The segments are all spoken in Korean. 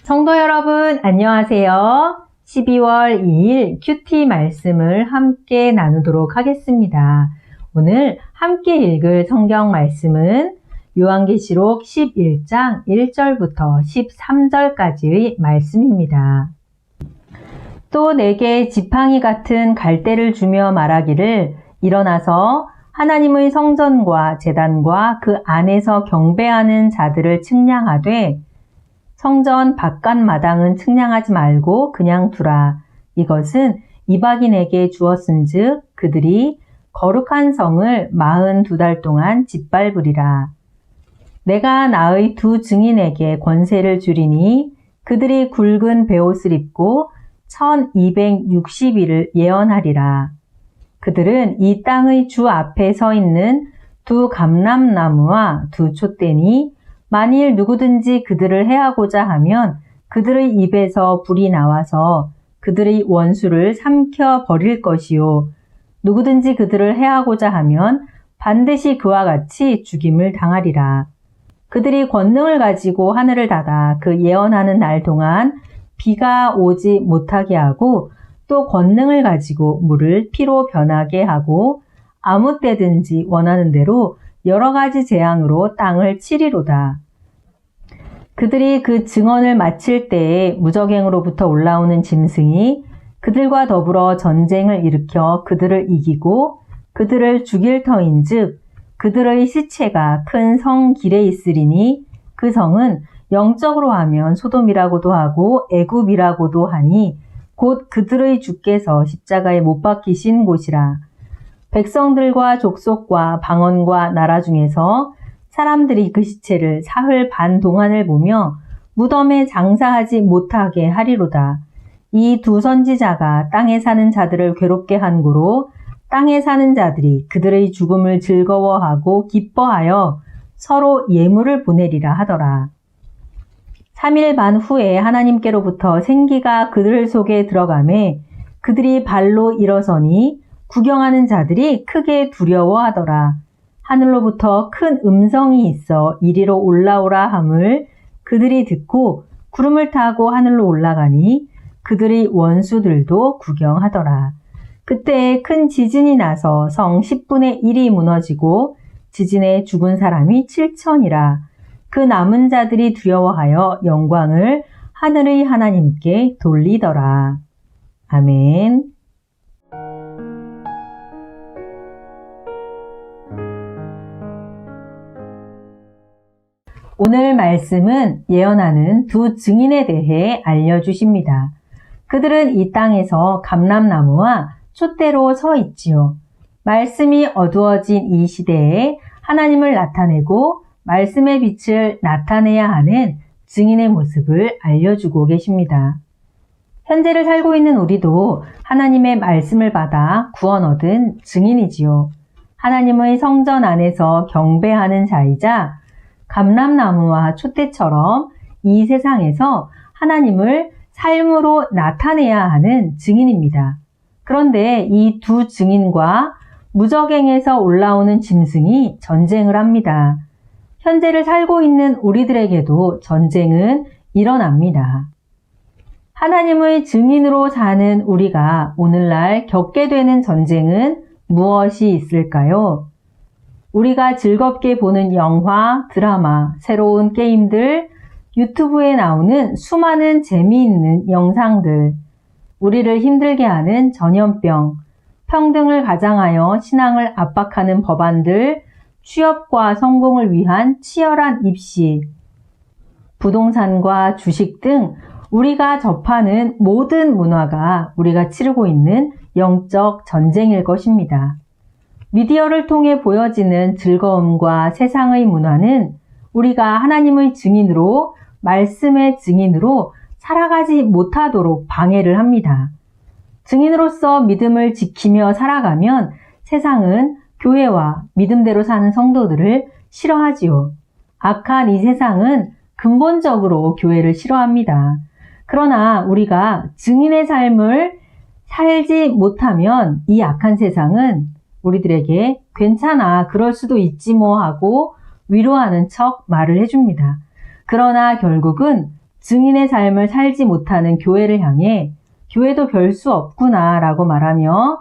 성도 여러분, 안녕하세요. 12월 2일 큐티 말씀을 함께 나누도록 하겠습니다. 오늘 함께 읽을 성경 말씀은 요한계시록 11장 1절부터 13절까지의 말씀입니다. 또 내게 지팡이 같은 갈대를 주며 말하기를 일어나서 하나님의 성전과 제단과 그 안에서 경배하는 자들을 측량하되 성전 바깥 마당은 측량하지 말고 그냥 두라. 이것은 이방인에게 주었은즉 그들이 거룩한 성을 42달 동안 짓밟으리라. 내가 나의 두 증인에게 권세를 주리니 그들이 굵은 베옷을 입고 1260일을 예언하리라. 그들은 이 땅의 주 앞에 서 있는 두 감람나무와 두 촛대니 만일 누구든지 그들을 해하고자 하면 그들의 입에서 불이 나와서 그들의 원수를 삼켜 버릴 것이요. 누구든지 그들을 해하고자 하면 반드시 그와 같이 죽임을 당하리라. 그들이 권능을 가지고 하늘을 닫아 그 예언하는 날 동안 비가 오지 못하게 하고 또 권능을 가지고 물을 피로 변하게 하고 아무 때든지 원하는 대로 여러 가지 재앙으로 땅을 치리로다. 그들이 그 증언을 마칠 때에 무저갱으로부터 올라오는 짐승이 그들과 더불어 전쟁을 일으켜 그들을 이기고 그들을 죽일 터인즉 그들의 시체가 큰 성 길에 있으리니 그 성은 영적으로 하면 소돔이라고도 하고 애굽이라고도 하니 곧 그들의 주께서 십자가에 못 박히신 곳이라. 백성들과 족속과 방언과 나라 중에서 사람들이 그 시체를 사흘 반 동안을 보며 무덤에 장사하지 못하게 하리로다. 이 두 선지자가 땅에 사는 자들을 괴롭게 한 고로 땅에 사는 자들이 그들의 죽음을 즐거워하고 기뻐하여 서로 예물을 보내리라 하더라. 3일 반 후에 하나님께로부터 생기가 그들 속에 들어가매 그들이 발로 일어서니 구경하는 자들이 크게 두려워하더라. 하늘로부터 큰 음성이 있어 이리로 올라오라 함을 그들이 듣고 구름을 타고 하늘로 올라가니 그들의 원수들도 구경하더라. 그때 큰 지진이 나서 성 10분의 1이 무너지고 지진에 죽은 사람이 7천이라. 그 남은 자들이 두려워하여 영광을 하늘의 하나님께 돌리더라. 아멘. 오늘 말씀은 예언하는 두 증인에 대해 알려주십니다. 그들은 이 땅에서 감람나무와 촛대로 서 있지요. 말씀이 어두워진 이 시대에 하나님을 나타내고 말씀의 빛을 나타내야 하는 증인의 모습을 알려주고 계십니다. 현재를 살고 있는 우리도 하나님의 말씀을 받아 구원 얻은 증인이지요. 하나님의 성전 안에서 경배하는 자이자 감람나무와 촛대처럼 이 세상에서 하나님을 삶으로 나타내야 하는 증인입니다. 그런데 이 두 증인과 무저갱에서 올라오는 짐승이 전쟁을 합니다. 현재를 살고 있는 우리들에게도 전쟁은 일어납니다. 하나님의 증인으로 사는 우리가 오늘날 겪게 되는 전쟁은 무엇이 있을까요? 우리가 즐겁게 보는 영화, 드라마, 새로운 게임들, 유튜브에 나오는 수많은 재미있는 영상들, 우리를 힘들게 하는 전염병, 평등을 가장하여 신앙을 압박하는 법안들, 취업과 성공을 위한 치열한 입시, 부동산과 주식 등 우리가 접하는 모든 문화가 우리가 치르고 있는 영적 전쟁일 것입니다. 미디어를 통해 보여지는 즐거움과 세상의 문화는 우리가 하나님의 증인으로, 말씀의 증인으로 살아가지 못하도록 방해를 합니다. 증인으로서 믿음을 지키며 살아가면 세상은 교회와 믿음대로 사는 성도들을 싫어하지요. 악한 이 세상은 근본적으로 교회를 싫어합니다. 그러나 우리가 증인의 삶을 살지 못하면 이 악한 세상은 우리들에게 괜찮아, 그럴 수도 있지 뭐 하고 위로하는 척 말을 해줍니다. 그러나 결국은 증인의 삶을 살지 못하는 교회를 향해 교회도 별 수 없구나 라고 말하며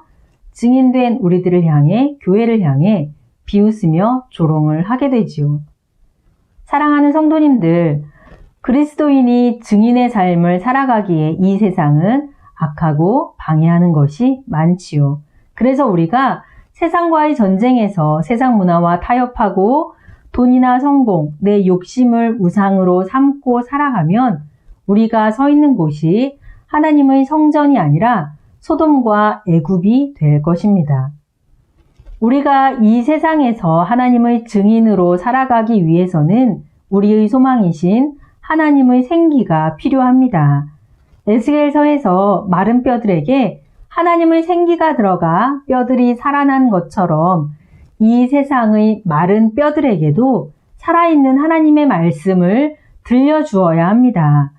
증인된 우리들을 향해 교회를 향해 비웃으며 조롱을 하게 되지요. 사랑하는 성도님들, 그리스도인이 증인의 삶을 살아가기에 이 세상은 악하고 방해하는 것이 많지요. 그래서 우리가 세상과의 전쟁에서 세상 문화와 타협하고 돈이나 성공, 내 욕심을 우상으로 삼고 살아가면 우리가 서 있는 곳이 하나님의 성전이 아니라 소돔과 애굽이 될 것입니다. 우리가 이 세상에서 하나님의 증인으로 살아가기 위해서는 우리의 소망이신 하나님의 생기가 필요합니다. 에스겔서에서 마른 뼈들에게 하나님의 생기가 들어가 뼈들이 살아난 것처럼 이 세상의 마른 뼈들에게도 살아있는 하나님의 말씀을 들려주어야 합니다.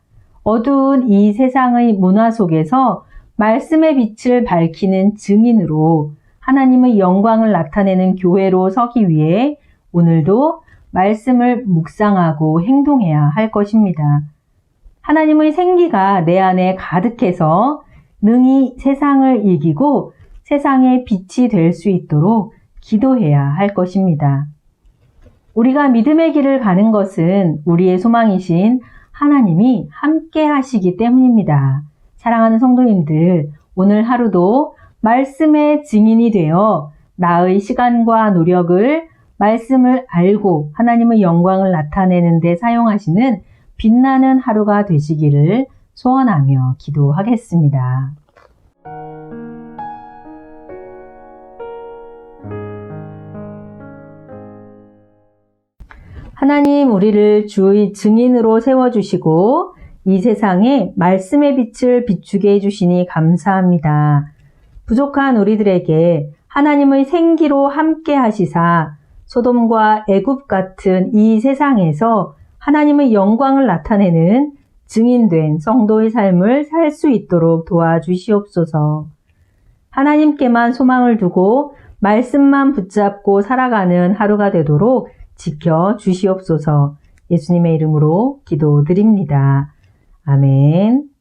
어두운 이 세상의 문화 속에서 말씀의 빛을 밝히는 증인으로 하나님의 영광을 나타내는 교회로 서기 위해 오늘도 말씀을 묵상하고 행동해야 할 것입니다. 하나님의 생기가 내 안에 가득해서 능히 세상을 이기고 세상의 빛이 될 수 있도록 기도해야 할 것입니다. 우리가 믿음의 길을 가는 것은 우리의 소망이신 하나님이 함께 하시기 때문입니다. 사랑하는 성도님들, 오늘 하루도 말씀의 증인이 되어 나의 시간과 노력을 말씀을 알고 하나님의 영광을 나타내는 데 사용하시는 빛나는 하루가 되시기를 소원하며 기도하겠습니다. 하나님, 우리를 주의 증인으로 세워주시고 이 세상에 말씀의 빛을 비추게 해주시니 감사합니다. 부족한 우리들에게 하나님의 생기로 함께 하시사 소돔과 애굽 같은 이 세상에서 하나님의 영광을 나타내는 증인된 성도의 삶을 살 수 있도록 도와주시옵소서. 하나님께만 소망을 두고 말씀만 붙잡고 살아가는 하루가 되도록 지켜주시옵소서. 예수님의 이름으로 기도드립니다. 아멘.